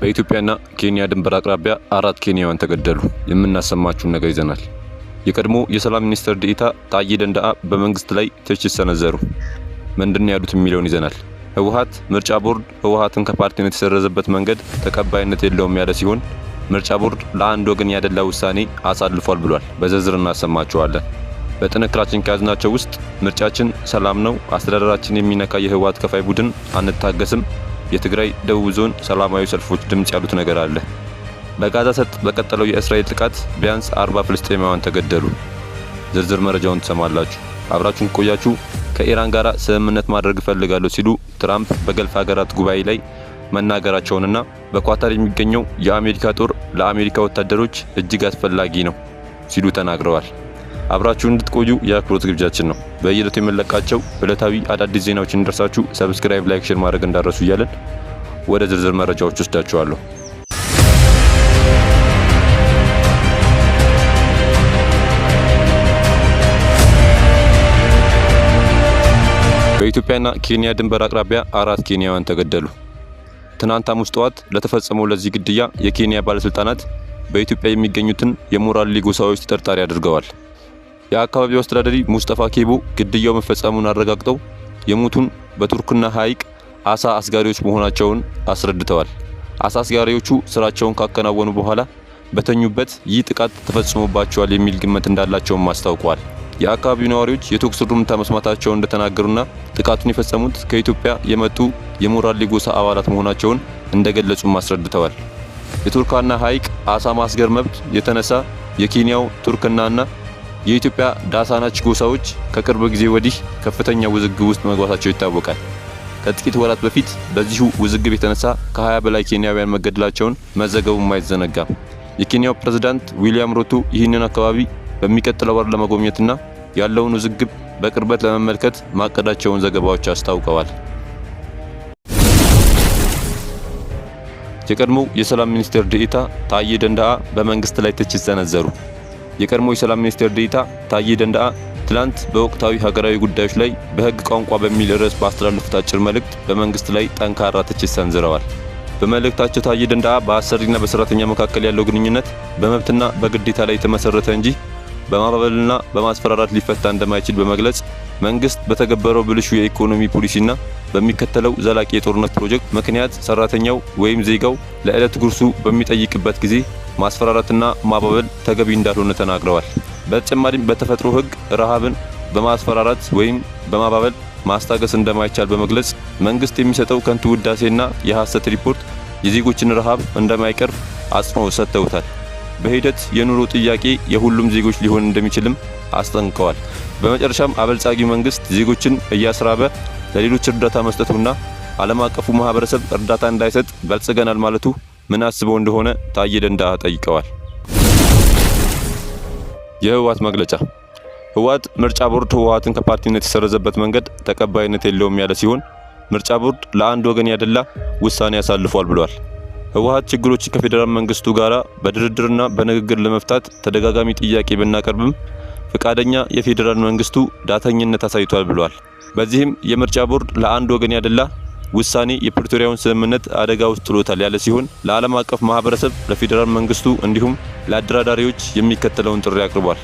በኢትዮጵያና ኬንያ ድንበር አቅራቢያ 4 ኬንያውያን ተገደሉ። የምናሰማችሁን ነገር ይዘናል። የቀድሞ የሰላም ሚኒስትር ዴኤታ ታዬ ደንደአ በመንግስት ላይ ትችት ሰነዘሩ። ምንድነው ያሉት የሚለውን ይዘናል። ህወሓት ምርጫ ቦርድ ህወሓትን ከፓርቲነት የተሰረዘበት መንገድ ተቀባይነት የለውም ያለ ሲሆን ምርጫ ቦርድ ለአንድ ወገን ያደላ ውሳኔ አሳልፏል ብሏል። በዝርዝር እናሰማችኋለን። በጥንክራችን ከያዝናቸው ውስጥ ምርጫችን ሰላም ነው፣ አስተዳደራችን የሚነካ የህወሓት ከፋይ ቡድን አንታገስም፣ የትግራይ ደቡብ ዞን ሰላማዊ ሰልፎች ድምጽ ያሉት ነገር አለ። በጋዛ ሰርጥ በቀጠለው የእስራኤል ጥቃት ቢያንስ 40 ፍልስጤማውያን ተገደሉ። ዝርዝር መረጃውን ትሰማላችሁ። አብራችሁን ቆያችሁ። ከኢራን ጋር ስምምነት ማድረግ እፈልጋለሁ ሲሉ ትራምፕ በገልፍ ሀገራት ጉባኤ ላይ መናገራቸውንና በኳታር የሚገኘው የአሜሪካ ጦር ለአሜሪካ ወታደሮች እጅግ አስፈላጊ ነው ሲሉ ተናግረዋል። አብራችሁን እንድትቆዩ የአክብሮት ግብዣችን ነው። በየዕለቱ የምንለቃቸው ዕለታዊ አዳዲስ ዜናዎች እንዲደርሳችሁ ሰብስክራይብ፣ ላይክ፣ ሼር ማድረግ እንዳረሱ እያለን ወደ ዝርዝር መረጃዎች ወስዳችኋለሁ። በኢትዮጵያና ኬንያ ድንበር አቅራቢያ 4 ኬንያውያን ተገደሉ። ትናንት ሐሙስ ጠዋት ለተፈጸመው ለዚህ ግድያ የኬንያ ባለስልጣናት በኢትዮጵያ የሚገኙትን የሞራሌ ጎሳዎች ተጠርጣሪ አድርገዋል። የአካባቢው አስተዳዳሪ ሙስጠፋ ኬቦ ግድያው መፈጸሙን አረጋግጠው የሞቱን በቱርክና ሐይቅ አሳ አስጋሪዎች መሆናቸውን አስረድተዋል። አሳ አስጋሪዎቹ ስራቸውን ካከናወኑ በኋላ በተኙበት ይህ ጥቃት ተፈጽሞባቸዋል የሚል ግምት እንዳላቸውም አስታውቀዋል። የአካባቢው ነዋሪዎች የተኩስ ሩምታ መስማታቸውን እንደተናገሩና ጥቃቱን የፈጸሙት ከኢትዮጵያ የመጡ የሞራሌ ጎሳ አባላት መሆናቸውን እንደገለጹም አስረድተዋል። የቱርካና ሐይቅ አሳ ማስገር መብት የተነሳ የኬንያው ቱርክናና የኢትዮጵያ ዳሳናች ጎሳዎች ከቅርብ ጊዜ ወዲህ ከፍተኛ ውዝግብ ውስጥ መግባታቸው ይታወቃል። ከጥቂት ወራት በፊት በዚሁ ውዝግብ የተነሳ ከ20 በላይ ኬንያውያን መገደላቸውን መዘገቡም አይዘነጋም። የኬንያው ፕሬዝዳንት ዊሊያም ሩቶ ይህንን አካባቢ በሚቀጥለው ወር ለመጎብኘትና ያለውን ውዝግብ በቅርበት ለመመልከት ማቀዳቸውን ዘገባዎች አስታውቀዋል። የቀድሞው የሰላም ሚኒስትር ዴኤታ ታዬ ደንደአ በመንግስት ላይ ትችት ሰነዘሩ። የቀድሞው የሰላም ሚኒስትር ዴኤታ ታዬ ደንደአ ትላንት በወቅታዊ ሀገራዊ ጉዳዮች ላይ በህግ ቋንቋ በሚል ርዕስ ባስተላለፉት አጭር መልእክት በመንግስት ላይ ጠንካራ ትችት ሰንዝረዋል። በመልእክታቸው ታዬ ደንደአ በአሰሪና በሰራተኛ መካከል ያለው ግንኙነት በመብትና በግዴታ ላይ የተመሰረተ እንጂ በማባበልና በማስፈራራት ሊፈታ እንደማይችል በመግለጽ መንግስት በተገበረው ብልሹ የኢኮኖሚ ፖሊሲና በሚከተለው ዘላቂ የጦርነት ፕሮጀክት ምክንያት ሰራተኛው ወይም ዜጋው ለዕለት ጉርሱ በሚጠይቅበት ጊዜ ማስፈራራትና ማባበል ተገቢ እንዳልሆነ ተናግረዋል። በተጨማሪም በተፈጥሮ ህግ ረሃብን በማስፈራራት ወይም በማባበል ማስታገስ እንደማይቻል በመግለጽ መንግስት የሚሰጠው ከንቱ ውዳሴና የሐሰት ሪፖርት የዜጎችን ረሃብ እንደማይቀርፍ አጽንኦት ሰጥተውታል። በሂደት የኑሮ ጥያቄ የሁሉም ዜጎች ሊሆን እንደሚችልም አስጠንቅቀዋል። በመጨረሻም አበልጻጊው መንግስት ዜጎችን እያስራበ ለሌሎች እርዳታ መስጠቱና ዓለም አቀፉ ማህበረሰብ እርዳታ እንዳይሰጥ በልጽገናል ማለቱ ምን አስበው እንደሆነ ታዬ ደንደአ ጠይቀዋል። የህወሓት መግለጫ። ህወሓት ምርጫ ቦርድ ህወሓትን ከፓርቲነት የተሰረዘበት መንገድ ተቀባይነት የለውም ያለ ሲሆን ምርጫ ቦርድ ለአንድ ወገን ያደላ ውሳኔ ያሳልፏል ብሏል። ህወሓት ችግሮችን ከፌደራል መንግስቱ ጋር በድርድርና በንግግር ለመፍታት ተደጋጋሚ ጥያቄ ብናቀርብም ፈቃደኛ የፌደራል መንግስቱ ዳተኝነት አሳይቷል ብሏል። በዚህም የምርጫ ቦርድ ለአንድ ወገን ያደላ ውሳኔ የፕሪቶሪያውን ስምምነት አደጋ ውስጥ ጥሎታል ያለ ሲሆን ለዓለም አቀፍ ማህበረሰብ፣ ለፌደራል መንግስቱ እንዲሁም ለአደራዳሪዎች የሚከተለውን ጥሪ አቅርቧል።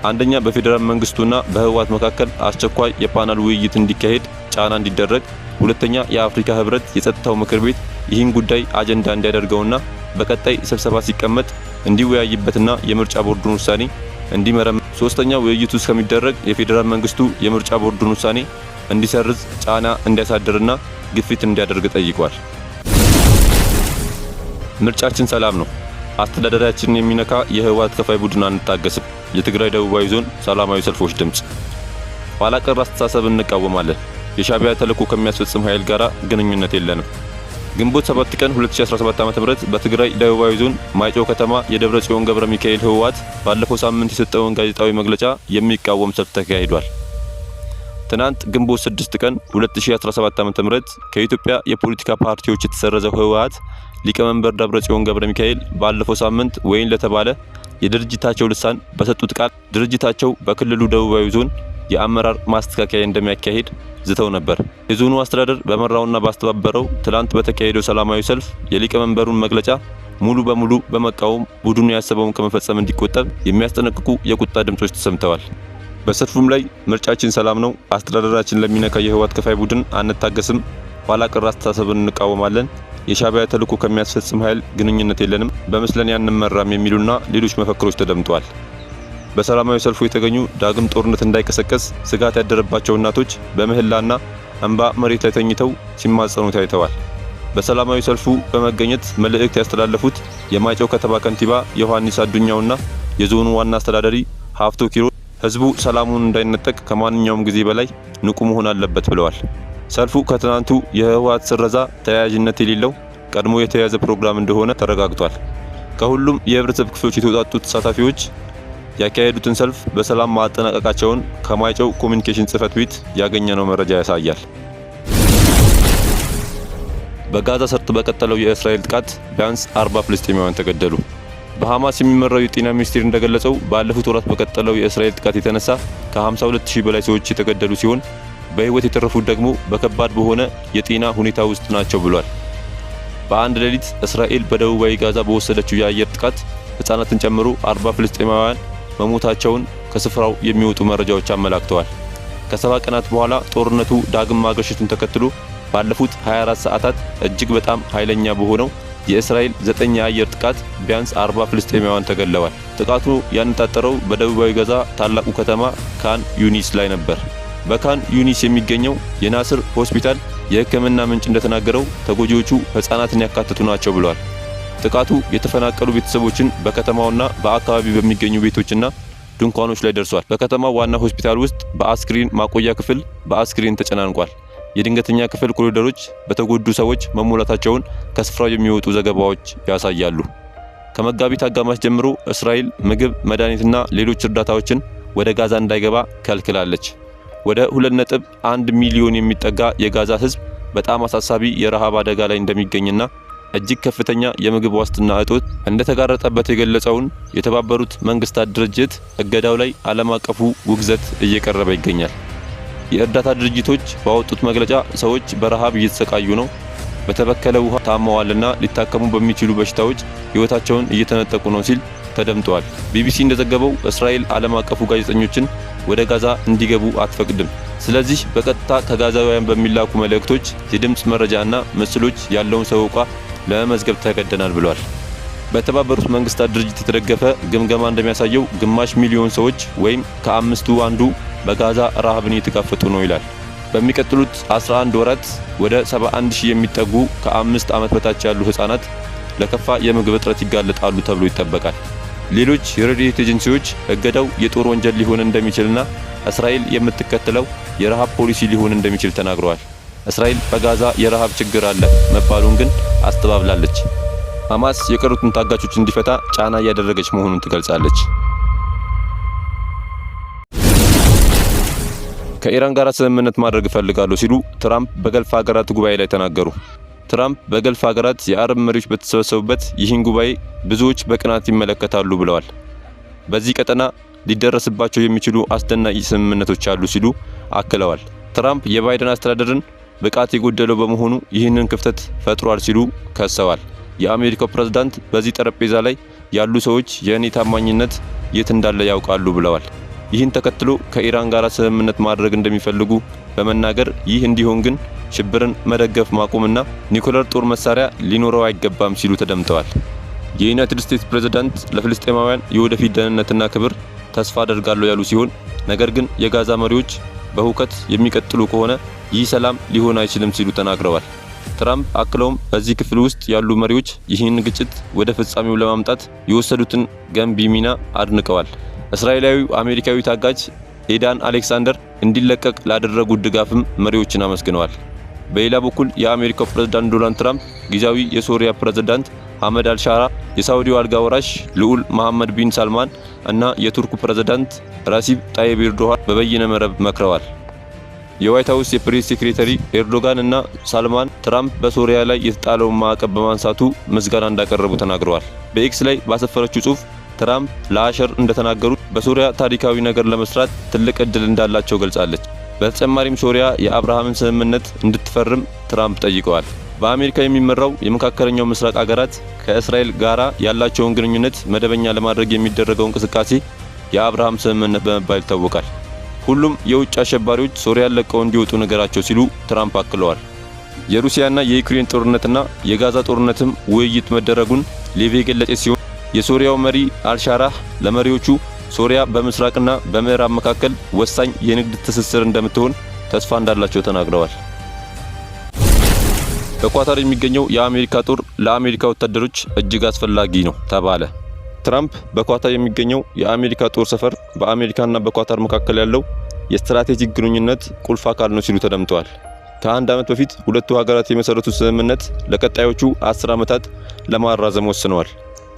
አንደኛ፣ በፌደራል መንግስቱና በህወሓት መካከል አስቸኳይ የፓናል ውይይት እንዲካሄድ ጫና እንዲደረግ። ሁለተኛ፣ የአፍሪካ ህብረት የጸጥታው ምክር ቤት ይህን ጉዳይ አጀንዳ እንዲያደርገውና በቀጣይ ስብሰባ ሲቀመጥ እንዲወያይበትና የምርጫ ቦርዱን ውሳኔ እንዲመረምር። ሶስተኛ፣ ውይይቱ እስከሚደረግ የፌደራል መንግስቱ የምርጫ ቦርዱን ውሳኔ እንዲሰርዝ ጫና እንዲያሳድርና ግፊት እንዲያደርግ ጠይቋል። ምርጫችን ሰላም ነው፣ አስተዳደራችንን የሚነካ የህወሓት ከፋይ ቡድን አንታገስም፣ የትግራይ ደቡባዊ ዞን ሰላማዊ ሰልፎች ድምጽ። ኋላ ቀር አስተሳሰብ እንቃወማለን፣ የሻዕቢያ ተልዕኮ ከሚያስፈጽም ኃይል ጋር ግንኙነት የለንም። ግንቦት 7 ቀን 2017 ዓ.ም በትግራይ ደቡባዊ ዞን ማይጨው ከተማ የደብረ ጽዮን ገብረ ሚካኤል ህወሓት ባለፈው ሳምንት የሰጠውን ጋዜጣዊ መግለጫ የሚቃወም ሰልፍ ተካሂዷል። ትናንት ግንቦት 6 ቀን 2017 ዓ.ም ከኢትዮጵያ የፖለቲካ ፓርቲዎች የተሰረዘው ህወሓት ሊቀመንበር ደብረ ጽዮን ገብረ ሚካኤል ባለፈው ሳምንት ወይን ለተባለ የድርጅታቸው ልሳን በሰጡት ቃል ድርጅታቸው በክልሉ ደቡባዊ ዞን የአመራር ማስተካከያ እንደሚያካሂድ ዝተው ነበር። የዞኑ አስተዳደር በመራውና ባስተባበረው ትላንት በተካሄደው ሰላማዊ ሰልፍ የሊቀመንበሩን መግለጫ ሙሉ በሙሉ በመቃወም ቡድኑ ያሰበውን ከመፈጸም እንዲቆጠብ የሚያስጠነቅቁ የቁጣ ድምጾች ተሰምተዋል። በሰልፉም ላይ ምርጫችን ሰላም ነው፣ አስተዳደራችን ለሚነካ የህወሓት ከፋይ ቡድን አንታገስም፣ ኋላ ቀር አስተሳሰብን እንቃወማለን፣ የሻዕቢያ ተልዕኮ ከሚያስፈጽም ኃይል ግንኙነት የለንም፣ በመስለን አንመራም የሚሉና ሌሎች መፈክሮች ተደምጠዋል። በሰላማዊ ሰልፉ የተገኙ ዳግም ጦርነት እንዳይቀሰቀስ ስጋት ያደረባቸው እናቶች በምህላና እንባ መሬት ላይ ተኝተው ሲማጸኑ ታይተዋል። በሰላማዊ ሰልፉ በመገኘት መልእክት ያስተላለፉት የማይጨው ከተማ ከንቲባ ዮሐንስ አዱኛውና የዞኑ ዋና አስተዳዳሪ ሀፍቶ ኪሮ ህዝቡ ሰላሙን እንዳይነጠቅ ከማንኛውም ጊዜ በላይ ንቁ መሆን አለበት ብለዋል። ሰልፉ ከትናንቱ የህወሓት ስረዛ ተያያዥነት የሌለው ቀድሞ የተያዘ ፕሮግራም እንደሆነ ተረጋግጧል። ከሁሉም የህብረተሰብ ክፍሎች የተውጣጡ ተሳታፊዎች ያካሄዱትን ሰልፍ በሰላም ማጠናቀቃቸውን ከማይጨው ኮሚኒኬሽን ጽህፈት ቤት ያገኘነው መረጃ ያሳያል። በጋዛ ሰርጥ በቀጠለው የእስራኤል ጥቃት ቢያንስ 40 ፍልስጤማውያን ተገደሉ። በሐማስ የሚመራው የጤና ሚኒስቴር እንደገለጸው ባለፉት ወራት በቀጠለው የእስራኤል ጥቃት የተነሳ ከ52000 በላይ ሰዎች የተገደሉ ሲሆን በህይወት የተረፉት ደግሞ በከባድ በሆነ የጤና ሁኔታ ውስጥ ናቸው ብሏል። በአንድ ሌሊት እስራኤል በደቡባዊ ጋዛ በወሰደችው የአየር ጥቃት ህፃናትን ጨምሮ 40 ፍልስጤማውያን መሞታቸውን ከስፍራው የሚወጡ መረጃዎች አመላክተዋል። ከ7 ቀናት በኋላ ጦርነቱ ዳግም ማገርሸቱን ተከትሎ ባለፉት 24 ሰዓታት እጅግ በጣም ኃይለኛ በሆነው የእስራኤል 9 የአየር ጥቃት ቢያንስ 40 ፍልስጤማውያን ተገድለዋል። ጥቃቱ ያነጣጠረው በደቡባዊ ጋዛ ታላቁ ከተማ ካን ዩኒስ ላይ ነበር። በካን ዩኒስ የሚገኘው የናስር ሆስፒታል የህክምና ምንጭ እንደተናገረው ተጎጂዎቹ ህፃናትን ያካተቱ ናቸው ብለዋል። ጥቃቱ የተፈናቀሉ ቤተሰቦችን በከተማውና በአካባቢ በሚገኙ ቤቶችና ድንኳኖች ላይ ደርሷል። በከተማው ዋና ሆስፒታል ውስጥ በአስክሬን ማቆያ ክፍል በአስክሬን ተጨናንቋል። የድንገተኛ ክፍል ኮሪደሮች በተጎዱ ሰዎች መሞላታቸውን ከስፍራው የሚወጡ ዘገባዎች ያሳያሉ። ከመጋቢት አጋማሽ ጀምሮ እስራኤል ምግብ፣ መድኃኒትና ሌሎች እርዳታዎችን ወደ ጋዛ እንዳይገባ ከልክላለች። ወደ 2.1 ሚሊዮን የሚጠጋ የጋዛ ህዝብ በጣም አሳሳቢ የረሃብ አደጋ ላይ እንደሚገኝና እጅግ ከፍተኛ የምግብ ዋስትና እጦት እንደተጋረጠበት የገለጸውን የተባበሩት መንግስታት ድርጅት እገዳው ላይ ዓለም አቀፉ ውግዘት እየቀረበ ይገኛል። የእርዳታ ድርጅቶች ባወጡት መግለጫ ሰዎች በረሃብ እየተሰቃዩ ነው፣ በተበከለ ውሃ ታመዋልና ሊታከሙ በሚችሉ በሽታዎች ህይወታቸውን እየተነጠቁ ነው ሲል ተደምጧል። ቢቢሲ እንደዘገበው እስራኤል ዓለም አቀፉ ጋዜጠኞችን ወደ ጋዛ እንዲገቡ አትፈቅድም። ስለዚህ በቀጥታ ከጋዛውያን በሚላኩ መልእክቶች የድምጽ መረጃና ምስሎች ያለውን ሰቆቃ ለመመዝገብ ተገደናል ብሏል። በተባበሩት መንግስታት ድርጅት የተደገፈ ግምገማ እንደሚያሳየው ግማሽ ሚሊዮን ሰዎች ወይም ከአምስቱ አንዱ በጋዛ ረሃብን እየተጋፈጡ ነው ይላል። በሚቀጥሉት 11 ወራት ወደ 71000 የሚጠጉ ከ5 ዓመት በታች ያሉ ህፃናት ለከፋ የምግብ እጥረት ይጋለጣሉ ተብሎ ይጠበቃል። ሌሎች የረድኤት ኤጀንሲዎች እገዳው የጦር ወንጀል ሊሆን እንደሚችልና እስራኤል የምትከተለው የረሃብ ፖሊሲ ሊሆን እንደሚችል ተናግረዋል። እስራኤል በጋዛ የረሃብ ችግር አለ መባሉን ግን አስተባብላለች። ሐማስ የቀሩትን ታጋቾች እንዲፈታ ጫና እያደረገች መሆኑን ትገልጻለች። ከኢራን ጋር ስምምነት ማድረግ እፈልጋለሁ ሲሉ ትራምፕ በገልፍ ሀገራት ጉባኤ ላይ ተናገሩ። ትራምፕ በገልፍ ሀገራት የአረብ መሪዎች በተሰበሰቡበት ይህን ጉባኤ ብዙዎች በቅናት ይመለከታሉ ብለዋል። በዚህ ቀጠና ሊደረስባቸው የሚችሉ አስደናቂ ስምምነቶች አሉ ሲሉ አክለዋል። ትራምፕ የባይደን አስተዳደርን ብቃት የጎደለው በመሆኑ ይህንን ክፍተት ፈጥሯል ሲሉ ከሰዋል። የአሜሪካው ፕሬዝዳንት በዚህ ጠረጴዛ ላይ ያሉ ሰዎች የእኔ ታማኝነት የት እንዳለ ያውቃሉ ብለዋል። ይህን ተከትሎ ከኢራን ጋር ስምምነት ማድረግ እንደሚፈልጉ በመናገር ይህ እንዲሆን ግን ሽብርን መደገፍ ማቆምና ኒውክሌር ጦር መሳሪያ ሊኖረው አይገባም ሲሉ ተደምጠዋል። የዩናይትድ ስቴትስ ፕሬዝዳንት ለፍልስጤማውያን የወደፊት ደህንነትና ክብር ተስፋ አደርጋለሁ ያሉ ሲሆን ነገር ግን የጋዛ መሪዎች በሁከት የሚቀጥሉ ከሆነ ይህ ሰላም ሊሆን አይችልም ሲሉ ተናግረዋል። ትራምፕ አክለውም በዚህ ክፍል ውስጥ ያሉ መሪዎች ይህን ግጭት ወደ ፍጻሜው ለማምጣት የወሰዱትን ገንቢ ሚና አድንቀዋል። እስራኤላዊው አሜሪካዊ ታጋጅ ኤዳን አሌክሳንደር እንዲለቀቅ ላደረጉት ድጋፍም መሪዎችን አመስግነዋል። በሌላ በኩል የአሜሪካው ፕሬዝዳንት ዶናልድ ትራምፕ ጊዜያዊ የሶሪያ ፕሬዝዳንት አህመድ አልሻራ፣ የሳውዲው አልጋ ወራሽ ልዑል መሐመድ ቢን ሳልማን እና የቱርኩ ፕሬዝዳንት ረሲብ ጣይብ ኤርዶሃን በበይነ መረብ መክረዋል። የዋይት ሃውስ የፕሬስ ሴክሬታሪ ኤርዶጋን እና ሳልማን ትራምፕ በሶሪያ ላይ የተጣለውን ማዕቀብ በማንሳቱ ምስጋና እንዳቀረቡ ተናግረዋል። በኤክስ ላይ ባሰፈረችው ጽሑፍ ትራምፕ ለአሸር እንደተናገሩት በሶሪያ ታሪካዊ ነገር ለመስራት ትልቅ እድል እንዳላቸው ገልጻለች። በተጨማሪም ሶሪያ የአብርሃምን ስምምነት እንድትፈርም ትራምፕ ጠይቀዋል። በአሜሪካ የሚመራው የመካከለኛው ምስራቅ አገራት ከእስራኤል ጋራ ያላቸውን ግንኙነት መደበኛ ለማድረግ የሚደረገው እንቅስቃሴ የአብርሃም ስምምነት በመባል ይታወቃል። ሁሉም የውጭ አሸባሪዎች ሶሪያን ለቀው እንዲወጡ ነገራቸው ሲሉ ትራምፕ አክለዋል። የሩሲያና የዩክሬን ጦርነትና የጋዛ ጦርነትም ውይይት መደረጉን ሌቪ የገለጸ ሲሆን የሶሪያው መሪ አልሻራህ ለመሪዎቹ ሶሪያ በምስራቅና በምዕራብ መካከል ወሳኝ የንግድ ትስስር እንደምትሆን ተስፋ እንዳላቸው ተናግረዋል። በኳታር የሚገኘው የአሜሪካ ጦር ለአሜሪካ ወታደሮች እጅግ አስፈላጊ ነው ተባለ። ትራምፕ በኳታር የሚገኘው የአሜሪካ ጦር ሰፈር በአሜሪካና በኳታር መካከል ያለው የስትራቴጂክ ግንኙነት ቁልፍ አካል ነው ሲሉ ተደምጠዋል። ከአንድ ዓመት በፊት ሁለቱ ሀገራት የመሰረቱት ስምምነት ለቀጣዮቹ 10 ዓመታት ለማራዘም ወስነዋል።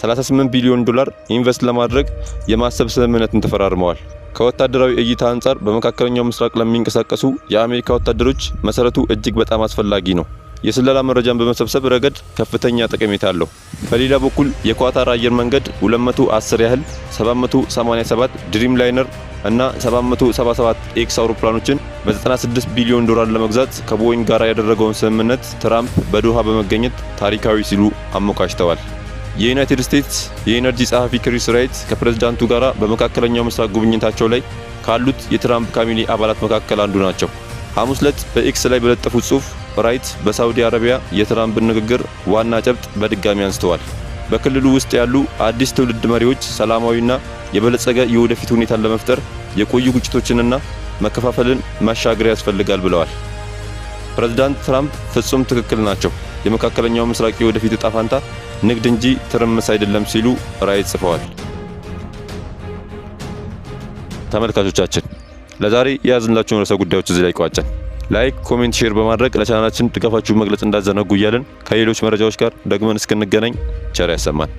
38 ቢሊዮን ዶላር ኢንቨስት ለማድረግ የማሰብ ስምምነትን ተፈራርመዋል። ከወታደራዊ እይታ አንጻር በመካከለኛው ምስራቅ ለሚንቀሳቀሱ የአሜሪካ ወታደሮች መሰረቱ እጅግ በጣም አስፈላጊ ነው። የስለላ መረጃን በመሰብሰብ ረገድ ከፍተኛ ጠቀሜታ አለው። በሌላ በኩል የኳታር አየር መንገድ 210 ያህል 787 ድሪም ላይነር እና 777 ኤክስ አውሮፕላኖችን በ96 ቢሊዮን ዶላር ለመግዛት ከቦይንግ ጋር ያደረገውን ስምምነት ትራምፕ በዶሃ በመገኘት ታሪካዊ ሲሉ አሞካሽተዋል። የዩናይትድ ስቴትስ የኢነርጂ ጸሐፊ ክሪስ ራይት ከፕሬዝዳንቱ ጋር በመካከለኛው ምስራቅ ጉብኝታቸው ላይ ካሉት የትራምፕ ካቢኔ አባላት መካከል አንዱ ናቸው። ሐሙስ ዕለት በኤክስ ላይ በለጠፉት ጽሑፍ ራይት በሳውዲ አረቢያ የትራምፕን ንግግር ዋና ጨብጥ በድጋሚ አንስተዋል። በክልሉ ውስጥ ያሉ አዲስ ትውልድ መሪዎች ሰላማዊና የበለጸገ የወደፊት ሁኔታን ለመፍጠር የቆዩ ግጭቶችንና መከፋፈልን ማሻገር ያስፈልጋል ብለዋል። ፕሬዝዳንት ትራምፕ ፍጹም ትክክል ናቸው፣ የመካከለኛው ምስራቅ የወደፊት ዕጣ ፈንታ ንግድ እንጂ ትርምስ አይደለም ሲሉ ራይት ጽፈዋል። ተመልካቾቻችን ለዛሬ የያዝንላችሁን ርዕሰ ጉዳዮች እዚህ ላይ ቋጨን። ላይክ፣ ኮሜንት፣ ሼር በማድረግ ለቻናላችን ድጋፋችሁን መግለጽ እንዳዘነጉ እያልን ከሌሎች መረጃዎች ጋር ደግመን እስክንገናኝ ቸር ያሰማን።